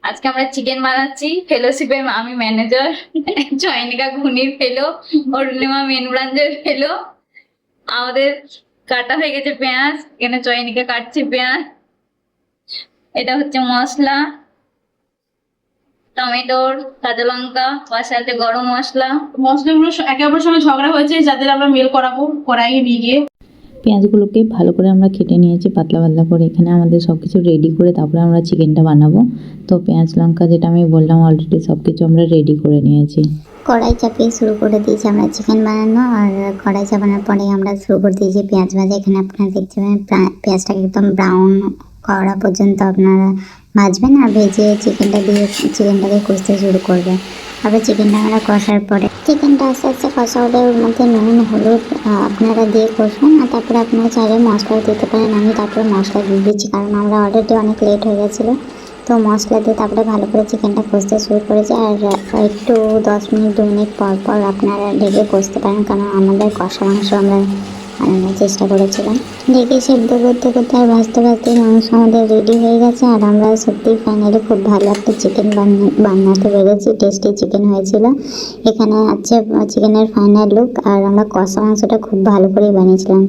আজকে আমরা চিকেন বানাচ্ছি। ফেলোশিপে আমি ম্যানেজার, চয়নিকা ঘুনির ফেলো, অরুণিমা মেন ব্রাঞ্চের ফেলো। আমাদের কাটা হয়ে গেছে পেঁয়াজ, এখানে চয়নিকা কাটছে পেঁয়াজ। এটা হচ্ছে মশলা, টমেটোর, কাঁচা লঙ্কা, সাথে গরম মশলা। মশলাগুলো একে অপরের সঙ্গে ঝগড়া হয়েছে, যাদের আমরা মেল করাবো কড়াইয়ে নিয়ে গিয়ে। পেঁয়াজগুলোকে ভালো করে আমরা কেটে নিয়েছি পাতলা পাতলা করে। এখানে আমাদের সব কিছু রেডি করে তারপরে আমরা চিকেনটা বানাবো। তো পেঁয়াজ লঙ্কা যেটা আমি বললাম অলরেডি সব কিছু আমরা রেডি করে নিয়েছি। কড়াই চাপিয়ে শুরু করে দিয়েছি আমরা চিকেন বানানো। আর কড়াই চাপানোর পরে আমরা শুরু করে দিয়েছি পেঁয়াজ ভাজা। এখানে আপনারা দেখতে পাবেন পেঁয়াজটাকে একদম ব্রাউন করা পর্যন্ত আপনারা ভাজবেন আর ভেজে চিকেনটাকে কষতে শুরু করবেন। তারপরে চিকেনটা আমরা কষার পরে চিকেনটা আস্তে আস্তে কষা হলে ওর মধ্যে নুন হলুদ আপনারা দিয়ে কষবেন। আর তারপরে আপনারা চাইলে মশলাও দিতে পারেন। আমি তারপরে মশলা দিয়ে দিচ্ছি, কারণ আমরা অলরেডি অনেক লেট হয়ে গেছিলো। তো মশলা দিয়ে তারপরে ভালো করে চিকেনটা কষতে শুরু করেছে। আর একটু 10 মিনিট 2 মিনিট পর পর আপনারা ঢেকে কষতে পারেন, কারণ আমাদের কষা মাংস আমরা বানানোর চেষ্টা করেছিলাম। ঢেকে সেদ্ধ করতে করতে আর ভাজতে ভাজতে মাংস আমাদের রেডি হয়ে গেছে। আর আমরা সত্যি ফাইনালি খুব ভালো একটা চিকেন বানাতে পেরেছি। টেস্টি চিকেন হয়েছিল। এখানে আছে চিকেনের ফাইনাল লুক। আর আমরা কষা মাংসটা খুব ভালো করেই বানিয়েছিলাম।